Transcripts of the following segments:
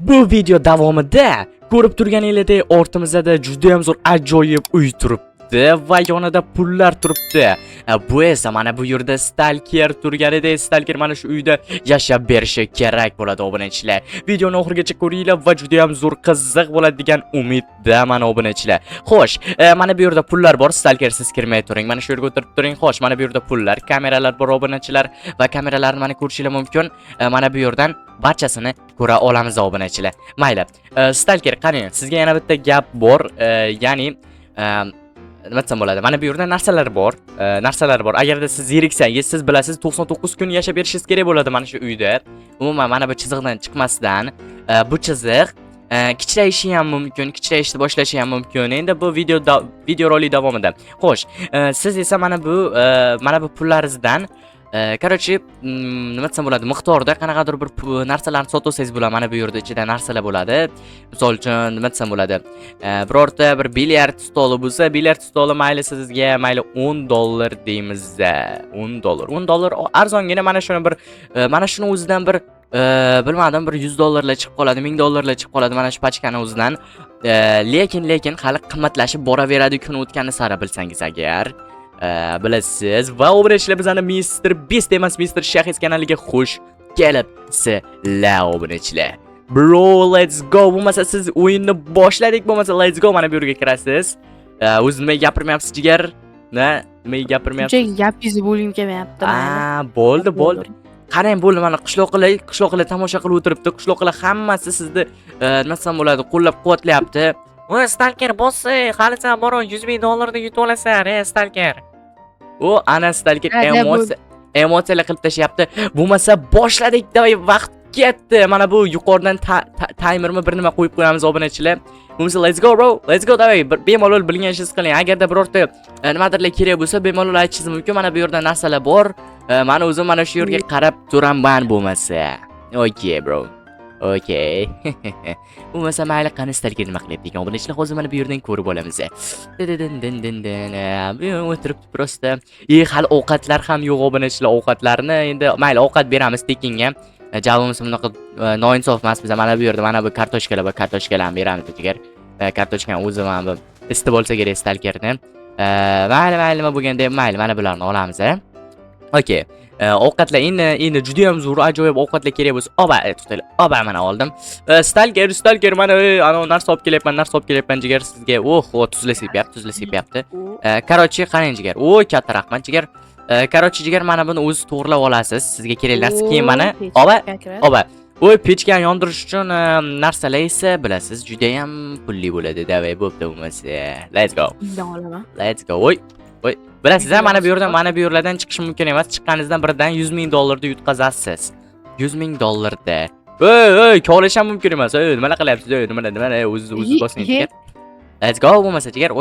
Bu video davomida ko'rib turganingizdek ortimizda juda ham zo'r ajoyib uy turibdi va yonida pullar turibdi. Bu esa mana bu yerda stalker turganida, stalker mana shu uyda yashab berishi kerak bo'ladi obunachilar. Videoni oxirigacha ko'ringlar va juda ham zo'r qiziq bo'ladi degan umidda mana obunachilar. Xo'sh, mana bu yerda pullar bor, stalker siz kirmay turing. Mana shu yerga o'tirib turing. Xo'sh, mana bu yerda pullar, kameralar bor obunachilar va kameralarni mana ko'rishingiz mumkin. Mana bu yerdan barchasini ko'ra olamiz obunachilar. Mayli. Stalker qarang, sizga yana bitta gap bor. Ya'ni nima desam bo'ladi? Mana bu yerda narsalar bor. Agarda siz zeriksangiz, siz bilasiz 99 kun yashab berishingiz kerak bo'ladi mana shu uyda. Umuman mana bu chiziqdan chiqmasdan, bu chiziq kichrayishni ham mumkin, kichrayishni boshlashi ham mumkin. Endi bu video rolik davomida. Xo'sh, siz esa mana bu pullaringizdan Короче, nima desam bo'ladi, miqdorda qanaqadir bir narsalarni sotsangiz bo'ladi. Mana bu yerda ichida narsalar bo'ladi. Misol uchun, nima desam bo'ladi, birorta bir bilyard stoli bo'lsa, bilyard stoli mayli sizga mayli $10 deymiz. $10 arzongina mana shuni bir mana shuni o'zidan bir bilmadim, bir $100 chiqib qoladi, $1000 chiqib qoladi mana shu pachkani o'zidan. Lekin hali qimmatlashib boraveradi kun o'tgani sari bilsangiz agar. Bilasiz va obunachilar bizani Mr. Beast emas Mr. Shahis kanaliga xush kelibsizlar obunachilar. Bro, let's go. Bo'lmasa siz o'yinni boshladik, bo'lmasa let's go. Mana bu yerga kirasiz. O'zi nima gapirmayapsiz jigar? Nima gapirmayapsiz? Gapingizni bo'lgim kelmayapti. Bo'ldi. Qarang, bo'ldi, mana qishloqlar tomosha qilib o'tiribdi. Qishloqlar hammasi sizni nima desam bo'ladi, qo'llab-quvvatlayapti. O stalker bossi, hali sen bor $100,000 yutib olasan, stalker. O ana stalker emotsiyalar qilib tashyapti. Bo'lmasa boshladik, davay vaqt ketdi. Mana bu yuqoridan timerni bir nima qo'yib qo'yamiz obunachilar. Bo'lmasa let's go bro, let's go davay. Bemalol bilgan ishingizni qiling. Agarda birorta nimadirlar kerak bo'lsa, bemalol aytishingiz mumkin. Mana bu yerda narsalar bor. Mana o'zim mana shu yerga qarab turaman bo'lmasa. Okay bro. Okay. Bo'lmasa mayli, qani stalker nima qilyapti ekan obunachilar, hozir mana bu yerdan ko'rib olamiz. O'tiribdi prosta. Hali ovqatlar ham yo'q obunachilar, ovqatlarni endi mayli ovqat beramiz tekinga. Javobimiz bunaqa noinsof emas biz. Mana bu yerda mana bu kartoshkalarni beramiz jigar. Kartoshkani o'zi mana bu isti bo'lsa kerak stalkerni. Mayli nima bo'lganda mayli mana bularni olamiz. Okay. Ovqatlar endi juda ham zo'r ajoyib ovqatlar kerak bo'lsa, oba mana oldim. Stalker mana ana narsa olib kelyapman jigar sizga. Tuzla sepyapti. Короче, qarang jigar. Katta rahmat jigar. Короче jigar, mana buni o'zi to'g'rilab olasiz. Sizga kerak narsa keyin mana oba. Pechkani yondirish uchun narsalar esa bilasiz, juda ham pulli bo'ladi. Davay, bo'pti bo'lmasa. Let's go. Bilasiz, mana bu yerlardan chiqish mumkin emas. Chiqqaningizdan birdan $100,000 yutqazasiz. $100,000 da. Kovlash ham mumkin emas. Nima qilyapsiz? Nima o'zi bosing jigar. Let's go bo'lmasa jigar.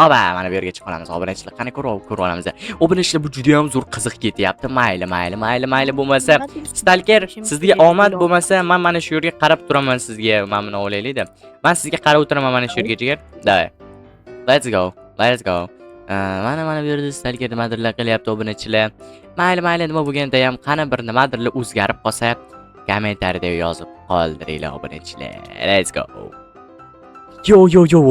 Oba, mana bu yerga chiqib qolamiz obunachilar. Qani ko'rib olamiz. Obunachilar, bu juda ham zo'r qiziq ketyapti. Mayli bo'lmasa stalker sizga omad bo'lmasa, men mana shu yerga qarab turaman sizga. Men buni o'ylaylik-da. Men sizga qarab o'tiraman mana shu yerga jigar. Davay. Let's go. Mana bu yerda stalker nimadirlar qilyapti obunachilar. Mayli nima bo'lganda ham qani bir nimadirlar o'zgarib qolsa, kommentariyada yozib qoldiringlar obunachilar. Let's go. Yo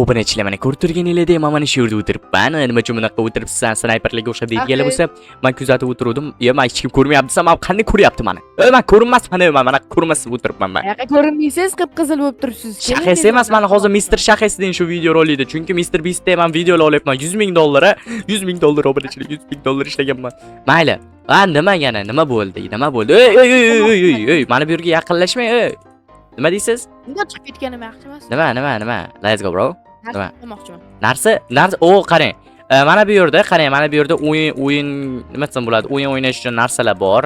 obunachilar, mana ko'rib turganingizdek mana shu yerda o'tiribman. Nima uchun bunaqa o'tiribsan? Snayperlarga o'xshab deydiganlar bo'lsa, men kuzatib o'tirdim. Men hech kim ko'rmayapti, men qanday ko'ryapti meni? Men ko'rinmasman, mana ko'rinmasib o'tiribman men. Yo'q, ko'rinmaysiz, qip-qizil bo'lib turibsiz. Shahis emas, mana hozir Mr. Shahis degan shu video rolikda. Chunki Mr. Beast'da men videolar olyapman. $100,000 obunachilar, $100,000 ishlaganman. Mayli. Nima bo'ldi? Mana bu yerga yaqinlashmang. Nima deysiz? Nima chiqib ketganim yaxshi emas. Nima? Let's go bro. Nima demoqchiman? Narsa. Qarang. Mana bu yerda o'yin nima desam bo'ladi? O'yin o'ynash uchun narsalar bor.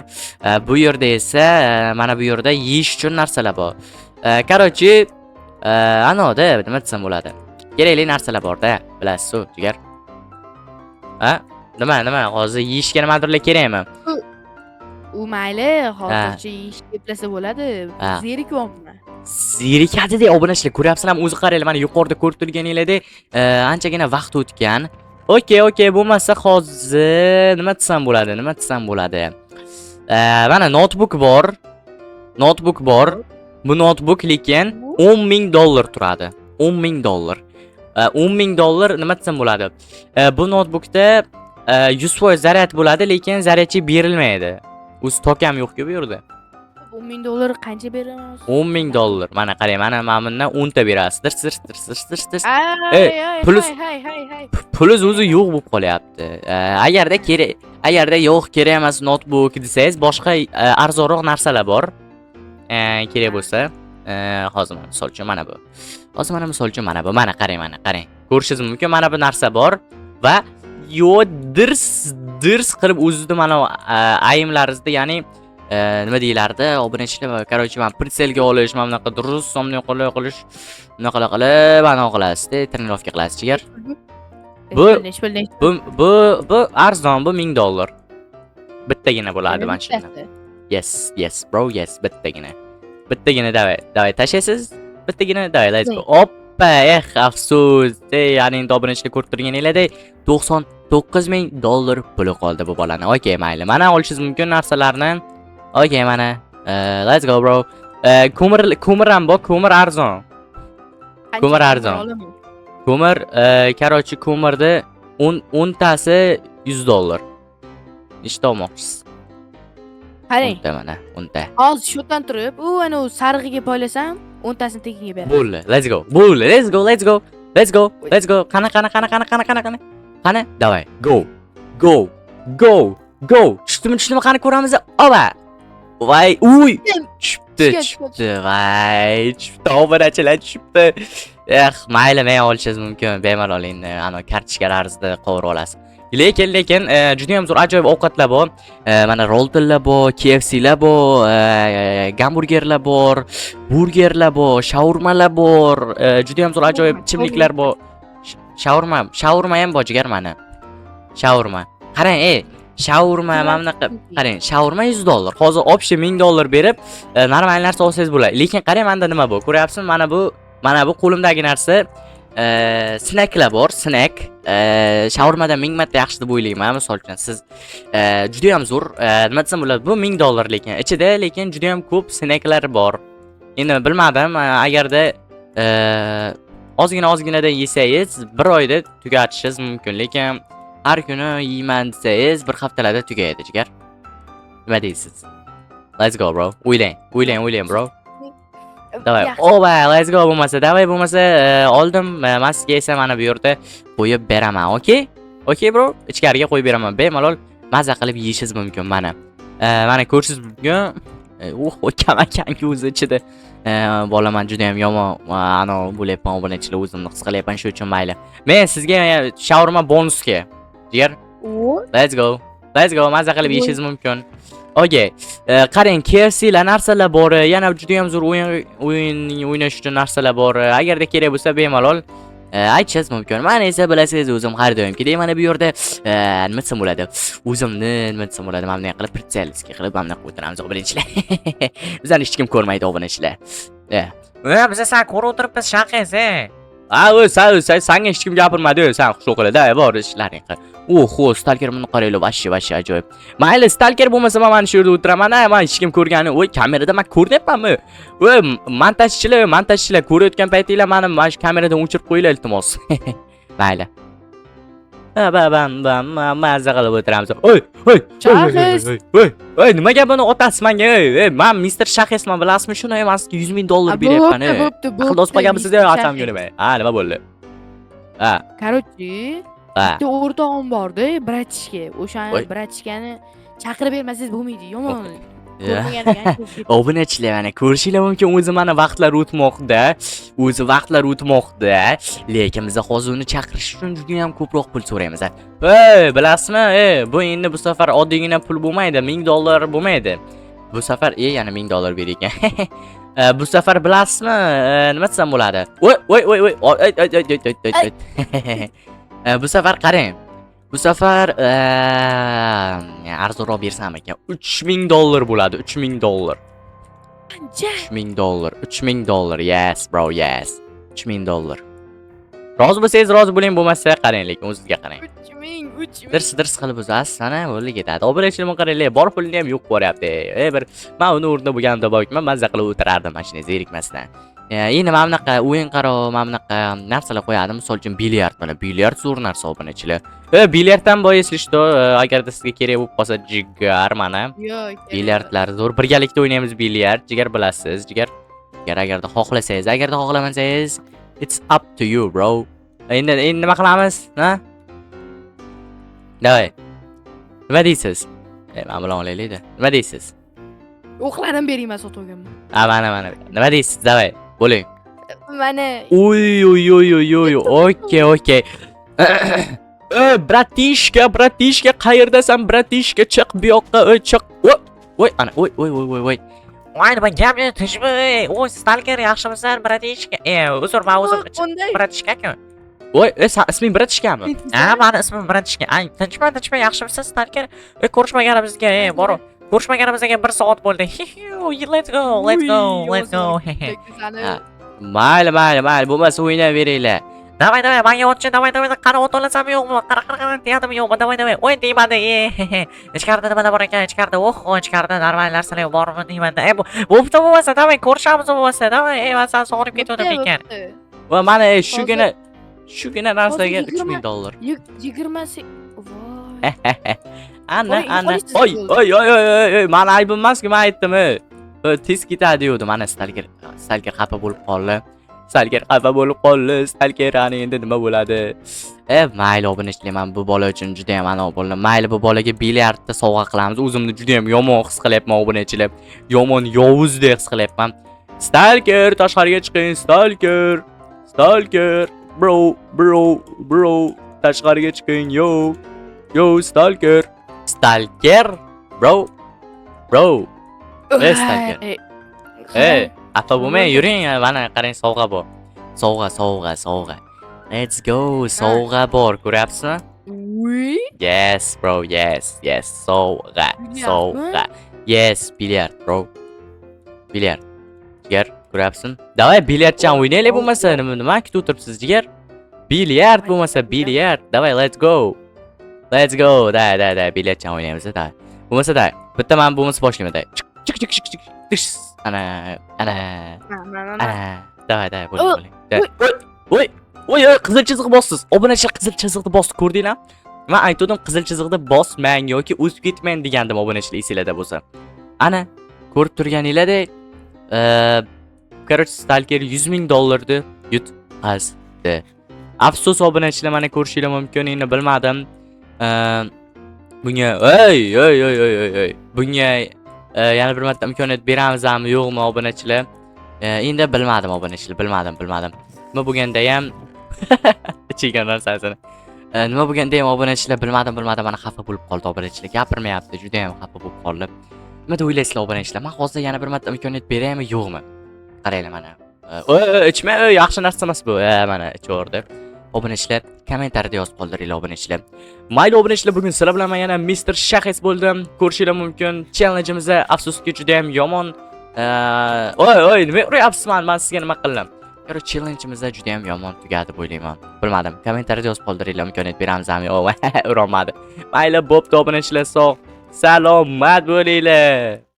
Bu yerda esa mana bu yerda yeyish uchun narsalar bor. Короче, anoda nima desam bo'ladi? Kerakli narsalar bor-da, bilasiz-ku, jigar. Nima? Hozir yeyishga nimadirlar kerakmi? U mayli, hozircha yeyish eplasa bo'ladi. Zerikyapman. Zerikadi-da obunachilar, ko'ryapsizlarmi? O'zi qaranglar, mana yuqorida ko'rib turganingizdek, anchagina vaqt o'tgan. Okay, bo'lmasa hozir nima desam bo'ladi? Mana notebook bor. Bu notebook lekin $10,000 turadi. $10,000. $10,000 nima desam bo'ladi? Bu notebookda 100% zaryad bo'ladi, lekin zaryadchi berilmaydi. U stok ham yo'q-ku bu yerda. $10,000 qancha beramiz? $10,000. Mana qarang, mana bundan 10 ta berasiz. Tirs. Plus Puliz o'zi yo'q bo'lib qolyapti. Agarda yo'q, kerak emas notebook desangiz, boshqa arzonroq narsalar bor. Kerak bo'lsa, hozir misol uchun mana bu. Mana qarang. Ko'rishingiz mumkin, mana bu narsa bor va dirs qilib o'zida mana ayimlaringizda, ya'ni nima deyilardi, obunachilar va короче, men pritselga olish, mana bunaqa durust somniy qilish, bunaqa qilib, ana qilasizda, trenirovka qilasiz, jigar. Bu arzon, bu $1000. Bittagina bo'ladi mana shunday. Yes, bro, yes, bittagina davay tashlaysiz. Bittagina davay, let's go. Oppa, afsus. Ya'ni endi obunachilar ko'rib turganingizda $99,000 puli qoldi bu bolani. Okay, mayli. Mana olishingiz mumkin narsalarni. Okay, mana. Let's go, bro. Ko'mir ham bor, ko'mir arzon. Ko'mir, короче, ko'mirni 10 tasi $100. Nechta olmoqchisiz? Qarang. 10 ta mana, 10 ta. Hozir sho'tan turib, u ana sarig'iga poylasam, 10 tasini tekinga beradi. Bo'ldi, let's go. Qani. Qani, davay. Go. Tushdimi, qani ko'ramiz. Oba. Voy, uy. Tushibdi. Voy, tushibdi. Obunachilar tushibdi. Mayli, men olishingiz mumkin. Bemalol endi ana kartochkalaringizni qovurib olasiz. Lekin juda ham zo'r ajoyib ovqatlar bor. Mana roltlar bor, KFC'lar bor, gamburgerlar bor, burgerlar bor, shaurmalar bor, juda ham zo'r ajoyib ichimliklar bor. Shaurma ham bor, jigar mana. Shaurma. Qarang, shaurma mana bunaqa. Qarang, shaurma $100. Hozir общий $1000 berib, normal narsa olsangiz bo'ladi. Lekin qarang, menda nima bor? Ko'ryapsizmi? Mana bu qo'limdagi narsa snacklar bor, snack. Shaurmadan 1000 marta yaxshi deb o'ylayman. Misol uchun siz juda ham zo'r, nima desam bo'ladi, bu $1000 lekin ichida juda ham ko'p snacklar bor. Endi bilmadim, agarda ozgina yesangiz, bir oyda tugatishingiz mumkin, lekin har kuni yeyman desangiz, bir haftalarda tugayadi, jigar. Nima deysiz? Let's go, bro. O'ylang, bro. Davay. Oba, let's go bo'lmasa, oldim. Men sizga esa mana bu yerda qo'yib beraman, okay? Okay, bro. Ichkariga qo'yib beraman. Bemalol maza qilib yeyishingiz mumkin mana. Mana ko'rishingiz mumkin. Kamakanki o'zi ichida. Bolaman juda ham yomon, ana bo'layapman, obunachilar o'zimni his qilyapman, shu uchun mayli. Men sizga shaurma bonusga. Jigar. Let's go. Maza qilib yeyishingiz mumkin. Okay. Qarang, KFC'lar narsalar bor, yana juda ham zo'r o'ynash uchun narsalar bor. Agarda kerak bo'lsa bemalol aytishingiz mumkin. Men esa bilasiz, o'zim har doimgidek mana bu yerda nima desam bo'ladi? O'zimni nima desam bo'ladi? Mana bunday qilib pritselskiy qilib mana bunday o'tiramiz, obunachilar. Bizani hech kim ko'rmaydi, obunachilar. Biz sen ko'rib o'tiribmiz, shaqaysiz. Senga hech kim gapirmadi, sen xush qiladi, bor ishlaring qil. Oho, stalker buni qaranglar, vashi ajoyib. Mayli, stalker bo'lmasa men shu yerda o'tiraman, men hech kim ko'rgani, voy, kamerada men ko'ryapmanmi? Voy, montajchilar ko'rayotgan paytinglar meni mana shu kameradan o'chirib qo'yinglar, iltimos. Mayli. Mazza qilib o'tiramiz. Oy, nimaga buni otasiz menga? Men Mr. Shahesman, bilasizmi? Shuni emaski $100,000 beryapman. Aqldoz qolganmisiz, atam yo'limay. Nima bo'ldi? Короче, bitta o'rtog'im bor-da, bratishka. O'sha bratishkani chaqirib bermasangiz bo'lmaydi, yomon. Obunachilar, mana ko'rishinglar mumkin, o'zi mana vaqtlar o'tmoqda. Lekin biz hozir uni chaqirish uchun juda ham ko'proq pul so'raymiz. Bilasizmi? Bu endi bu safar oddiygina pul bo'lmaydi, $1000 bo'lmaydi. Bu safar yana $1000 ber ekan. Bu safar bilasizmi, nima desam bo'ladi? Bu safar qarang. Bu safar arzonroq bersam ekan, $3000 bo'ladi, $3000. Qancha? $3000. Yes, bro, yes. $3000. Rozi bo'lsangiz rozi bo'ling, bo'lmasa qarang, lekin o'zingizga qarang. 3 Dirs qilib uzasiz, sana bo'ldi ketadi. Obunachilarga qaranglar, bor pulni ham yo'q bo'lyapti. Bir men uni o'rnida bo'lganimda balkim mazza qilib o'tirardim mashina zerikmasdan. Endi mana bunaqa o'yin qaro, mana bunaqa narsalar qo'yadim. Misol uchun bilyard mana. Bilyard zo'r narsa obunachilar. Bilyarddan boya eslashdi, agarda sizga kerak bo'lib qolsa jigar mana. Yo'q. Bilyardlar zo'r. Birgalikda o'ynaymiz bilyard. Jigar bilasiz, jigar. Agarda xohlasangiz, agarda xohlamasangiz, it's up to you, bro. Endi nima qilamiz, ha? Davay. Nima deysiz? Men bilan olaylik-da. Nima deysiz? O'qlardan beringman sotogamman. Mana. Nima deysiz? Davay. Bo'ling. Mana Oy. Okey. Bratishka, qayerdasan, bratishka? Chiq bu yoqqa, chiq. Voy, ana, voy. Voy, nima gap tinchmi? Voy, stalker yaxshimisan, bratishka? Uzr, men o'zim qanday? bratishka-ku. Voy, sening bratishkami? Meni ismim bratishka. Tinchmi, yaxshimisan, stalker? Ko'rishmaganimizga, bor. Ko'rishmaganimizga 1 soat bo'ldi. Let's go. Mayli, bo'lmasa o'ynaveringlar. Davay, menga o'tchi, davay, qara o't olasam yo'qmi? Qara, deyapmi yo'qmi? Davay, o'y deymadi. Ichkarida nima bor ekan, ichkarida? Ichkarida normal narsalar bormi deymanda. Bo'pti bo'lmasa, davay, ko'rishamiz bo'lmasa, davay. Men san sog'inib ketdim ekan. Va mana shugina narsaga $3000. 28. Voy. Ana. Voy, Oy. Mana aybim emasku, men aytdim. Tez ketadi deydi. Mana stalker xafa bo'lib qoldi. Stalker ani endi nima bo'ladi? Mayli obunachilar, men bu bola uchun juda ham ano bo'ldim. Mayli bu bolaga bilyardni sovg'a qilamiz. O'zimni juda ham yomon his qilyapman obunachilar. Yomon yovuzdek his qilyapman. Stalker, tashqariga chiqing, Stalker. Bro. Tashqariga chiqing, yo, Stalker. Bro. Stalker. Xafa bo'lmang, yuring, mana qarang, sovg'a bor. Sovg'a. Let's go, sovg'a bor, ko'ryapsizmi? Uy. Yes, bro, yes. Sovg'a. Yes, bilyard, bro. Bilyard. Jigar, ko'ryapsizmi? Davay, bilyardchan o'ynaylik bo'lmasa, nima kutib o'tiribsiz, jigar? Bilyard bo'lmasa, bilyard. Davay, let's go. Da, bilyardchan o'ynaymiz, da. Bo'lmasa, da. Bitta men bo'lmasa boshlayman, da. Chiq. Ana. Davay, bo'ling. Voy, qizil chiziq bossiz. Obunachilar qizil chiziqni bosdi, ko'rdinglar? Men aytdim, qizil chiziqni bosmang yoki o'sib ketmang degandim obunachilar esinglarda bo'lsa. Ana, ko'rib turganinglardek, короче, stalker $100,000 ni yutqazdi. Afsus obunachilar, mana ko'rishinglar mumkin, endi bilmadim. Bunga bunga yana bir marta imkoniyat beramizmi yo'qmi obunachilar? Endi bilmadim obunachilar, bilmadim. Nima bo'lganda ham chegan narsasini. Nima bo'lganda ham obunachilar bilmadim, mana xafa bo'lib qoldi obunachilar. Gapirmayapti, juda ham xafa bo'lib qoldi. Nima o'ylaysizlar obunachilar? Men hozir yana bir marta imkoniyat beraymi yo'qmi? Qaranglar mana. Ichma, yaxshi narsa emas bu. Mana ichaverdi. Obunachilar, kommentariyada yozib qoldiringlar obunachilar. Mayli obunachilar, bugun sizlar bilan men yana Mr. Shaxs bo'ldim. Ko'rishinglar mumkin. Challenge'imizda afsuski juda ham yomon. Nima uryapsiz? Men sizga nima qildim? Challenge'imizda juda ham yomon tugadi bo'ylayman. Bilmadim. Kommentariyada yozib qoldiringlar, imkoniyat beramizmi yo'qmi? Urolmadi. Mayli, bo'pti obunachilar, sog', salomat bo'linglar.